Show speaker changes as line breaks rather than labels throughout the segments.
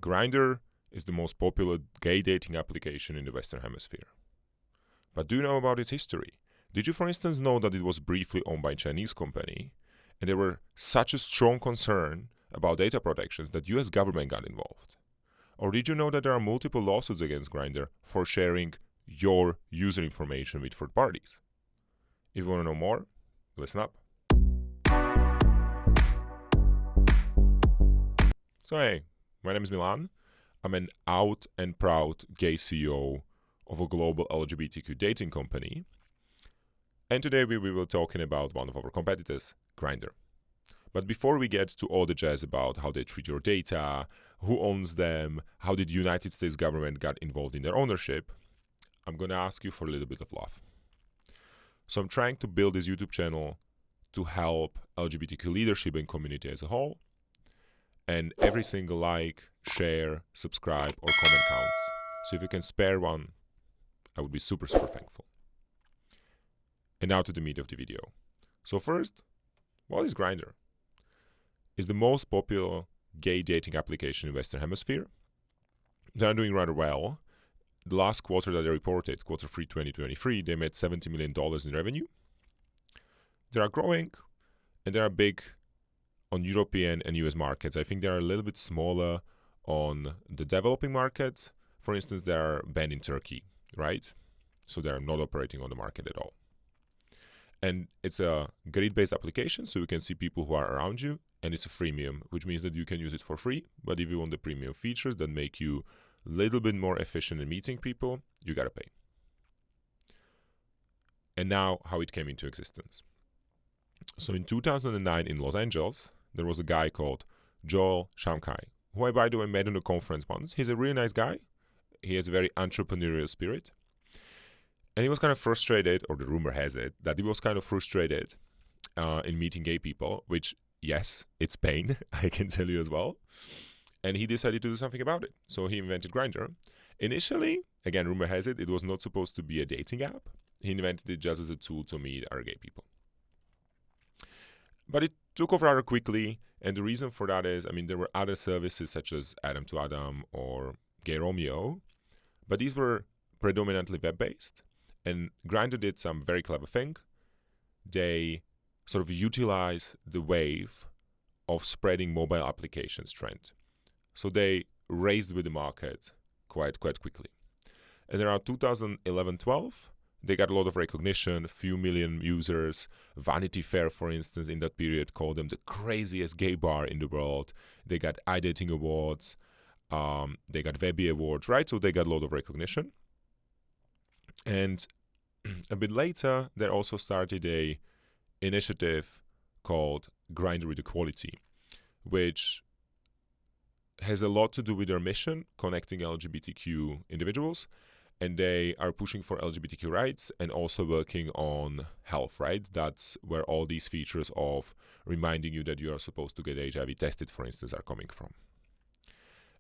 Grindr is the most popular gay dating application in the Western Hemisphere. But do you know about its history? Did you, for instance, know that it was briefly owned by a Chinese company, and there were such a strong concern about data protections that US government got involved? Or did you know that there are multiple lawsuits against Grindr for sharing your user information with third parties? If you want to know more, listen up. So hey, my name is Milan. I'm an out and proud gay CEO of a global LGBTQ dating company. And today we will be talking about one of our competitors, Grindr. But before we get to all the jazz about how they treat your data, who owns them, how did the United States government get involved in their ownership, I'm going to ask you for a little bit of love. So I'm trying to build this YouTube channel to help LGBTQ leadership and community as a whole. And every single like, share, subscribe, or comment counts. So if you can spare one, I would be super thankful. And now to the meat of the video. So first, what is Grindr? It's the most popular gay dating application in the Western Hemisphere. They are doing rather well. The last quarter that they reported, quarter 3 2023, they made $70 million in revenue. They are growing, and they are big on European and US markets. I think they are a little bit smaller on the developing markets. For instance, they are banned in Turkey, right? So they are not operating on the market at all. And it's a grid-based application, so you can see people who are around you, and it's a freemium, which means that you can use it for free. But if you want the premium features that make you a little bit more efficient in meeting people, you gotta pay. And now, how it came into existence. So in 2009 in Los Angeles, there was a guy called Joel Shamkai, who I, by the way, met in a conference once. He's a really nice guy. He has a very entrepreneurial spirit. And he was kind of frustrated, or the rumor has it, that he was kind of frustrated in meeting gay people, which, yes, it's pain, I can tell you as well. And he decided to do something about it. So he invented Grindr. Initially, again, rumor has it, it was not supposed to be a dating app. He invented it just as a tool to meet our gay people. But it took off rather quickly, and the reason for that is, there were other services such as Adam to Adam or Gay Romeo, but these were predominantly web-based, and Grindr did some very clever thing. They sort of utilize the wave of spreading mobile applications trend. So they raised with the market quite quickly. And around 2011-12, they got a lot of recognition, a few million users. Vanity Fair, for instance, in that period called them the craziest gay bar in the world. They got iDating awards. They got Webby awards, right? So they got a lot of recognition. And a bit later, they also started a initiative called Grindr with Equality, which has a lot to do with their mission, connecting LGBTQ individuals. And they are pushing for LGBTQ rights and also working on health, right? That's where all these features of reminding you that you are supposed to get HIV tested, for instance, are coming from.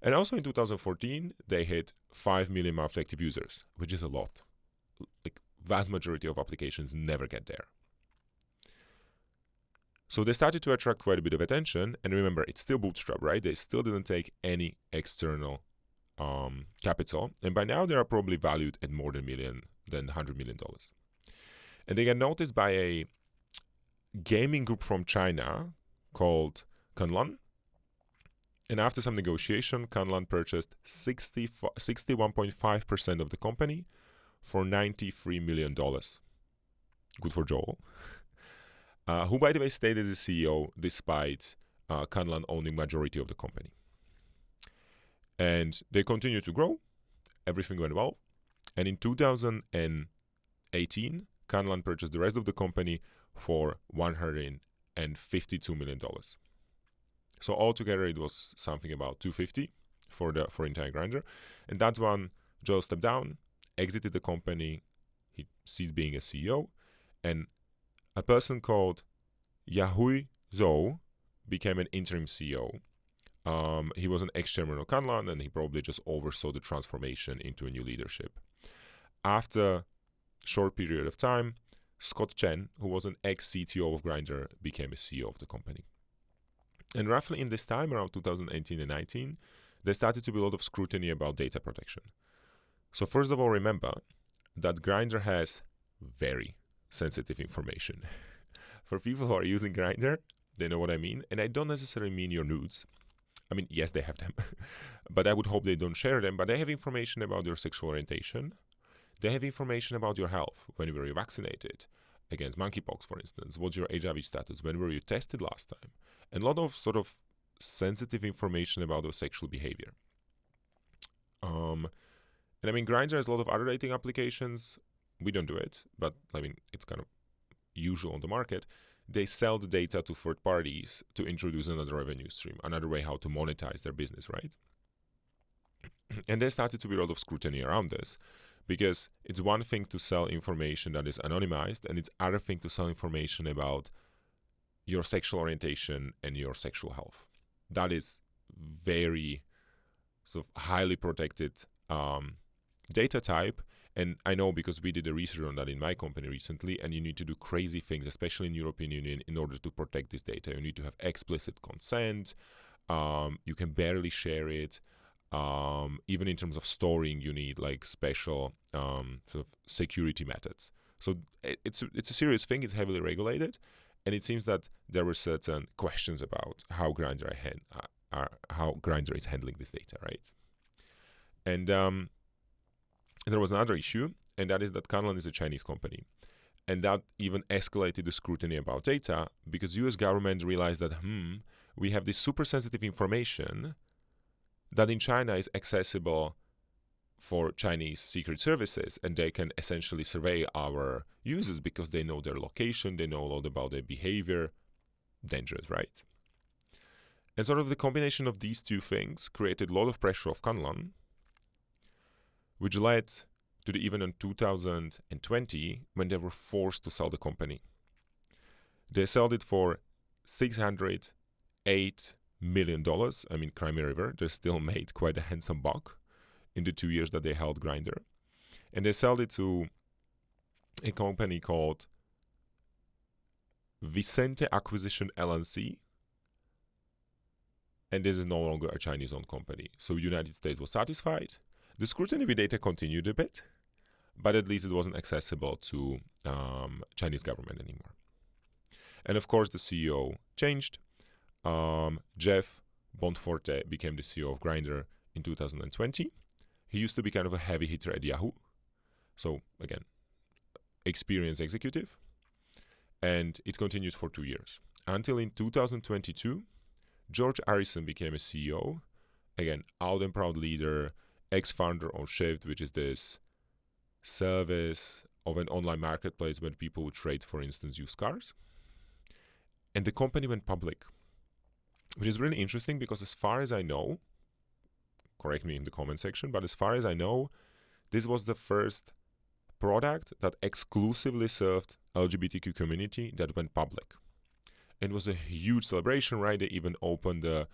And also in 2014, they hit 5 million monthly active users, which is a lot. Like, vast majority of applications never get there. So they started to attract quite a bit of attention. And remember, it's still bootstrap, right? They still didn't take any external capital, and by now they are probably valued at more than $100 million. And they got noticed by a gaming group from China called Kunlun. And after some negotiation, Kunlun purchased 61.5% of the company for $93 million. Good for Joel. Who, by the way, stayed as the CEO despite Kunlun owning majority of the company. And they continued to grow. Everything went well. And in 2018, Kunlun purchased the rest of the company for $152 million. So altogether, it was something about $250 for entire Grindr. And that's when Joe stepped down, exited the company. He ceased being a CEO. And a person called Yahui Zhou became an interim CEO. He was an ex-chairman of Kunlun, and he probably just oversaw the transformation into a new leadership. After a short period of time, Scott Chen, who was an ex-CTO of Grindr, became a CEO of the company. And roughly in this time, around 2018 and 19, there started to be a lot of scrutiny about data protection. So first of all, remember that Grindr has very sensitive information. For people who are using Grindr, they know what I mean. And I don't necessarily mean your nudes. I mean, yes, they have them. But I would hope they don't share them. But they have information about your sexual orientation. They have information about your health. When were you vaccinated against monkeypox, for instance? What's your HIV status? When were you tested last time? And a lot of sort of sensitive information about your sexual behavior. And I mean, Grindr has a lot of other dating applications. We don't do it, but I mean, it's kind of usual on the market. They sell the data to third parties to introduce another revenue stream, another way how to monetize their business, right? And there started to be a lot of scrutiny around this, because it's one thing to sell information that is anonymized, and it's other thing to sell information about your sexual orientation and your sexual health. That is very sort of highly protected data type. And I know because we did a research on that in my company recently, and you need to do crazy things, especially in European Union, in order to protect this data. You need to have explicit consent. You can barely share it. Even in terms of storing, you need like special sort of security methods. So it's a serious thing. It's heavily regulated, and it seems that there were certain questions about how Grindr is handling this data, right? And there was another issue, and that is that Canlan is a Chinese company. And that even escalated the scrutiny about data, because US government realized that, we have this super sensitive information that in China is accessible for Chinese secret services, and they can essentially survey our users because they know their location, they know a lot about their behavior. Dangerous, right? And sort of the combination of these two things created a lot of pressure of Canlan, which led to the event in 2020 when they were forced to sell the company. They sold it for $608 million. I mean, Crimea River, they still made quite a handsome buck in the 2 years that they held Grindr. And they sold it to a company called Vicente Acquisition LLC. And this is no longer a Chinese-owned company. So United States was satisfied. The scrutiny with data continued a bit, but at least it wasn't accessible to Chinese government anymore. And of course, the CEO changed. Jeff Bonforte became the CEO of Grindr in 2020. He used to be kind of a heavy hitter at Yahoo. So again, experienced executive. And it continued for 2 years. Until in 2022, George Arison became a CEO. Again, out and proud leader, ex-founder of Shift, which is this service of an online marketplace where people would trade, for instance, used cars. And the company went public, which is really interesting because as far as I know, correct me in the comment section, but as far as I know, this was the first product that exclusively served LGBTQ community that went public. It was a huge celebration, right? They even opened the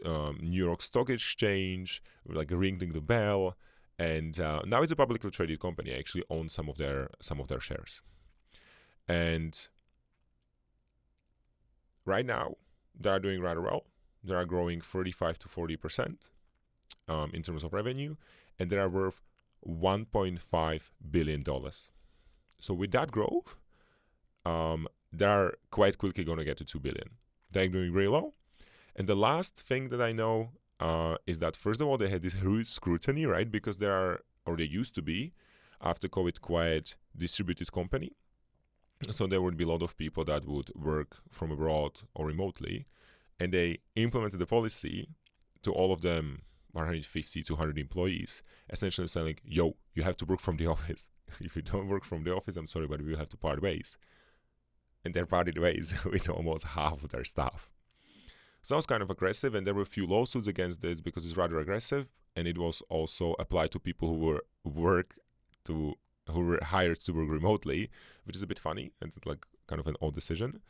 New York Stock Exchange, like ringing the bell, and now it's a publicly traded company. I actually own some of their shares, and right now they are doing rather well. They are growing 35 to 40% in terms of revenue, and they are worth $1.5 billion. So with that growth, they are quite quickly going to get to $2 billion. They're doing really well. And the last thing that I know is that, first of all, they had this huge scrutiny, right? Because they used to be, after COVID, quite distributed company. So there would be a lot of people that would work from abroad or remotely. And they implemented the policy to all of them, 150, 200 employees, essentially saying, yo, you have to work from the office. If you don't work from the office, I'm sorry, but we will have to part ways. And they parted ways with almost half of their staff. So that was kind of aggressive, and there were a few lawsuits against this because it's rather aggressive, and it was also applied to people who were hired to work remotely, which is a bit funny, and it's like kind of an odd decision.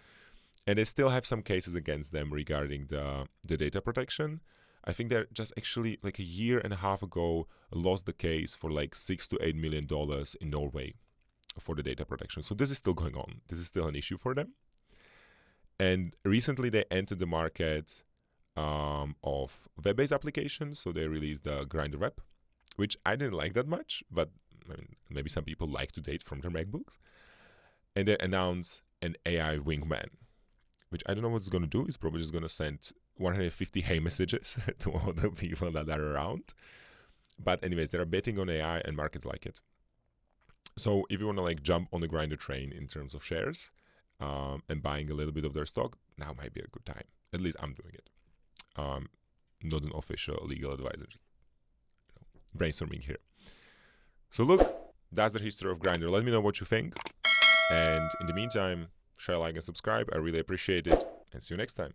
And they still have some cases against them regarding the data protection. I think they're just actually like a year and a half ago lost the case for like $6 to $8 million in Norway for the data protection. So this is still going on. This is still an issue for them. And recently they entered the market of web-based applications. So they released the Grindr web, which I didn't like that much, but I mean, maybe some people like to date from their MacBooks. And they announced an AI wingman, which I don't know what it's going to do. It's probably just going to send 150 hey messages to all the people that are around. But anyways, they're betting on AI and markets like it. So if you want to like jump on the Grindr train in terms of shares and buying a little bit of their stock, now might be a good time. At least I'm doing it. Not an official legal advisor, just brainstorming here. So look, that's the history of Grindr. Let me know what you think. And in the meantime, share, like, and subscribe. I really appreciate it. And see you next time.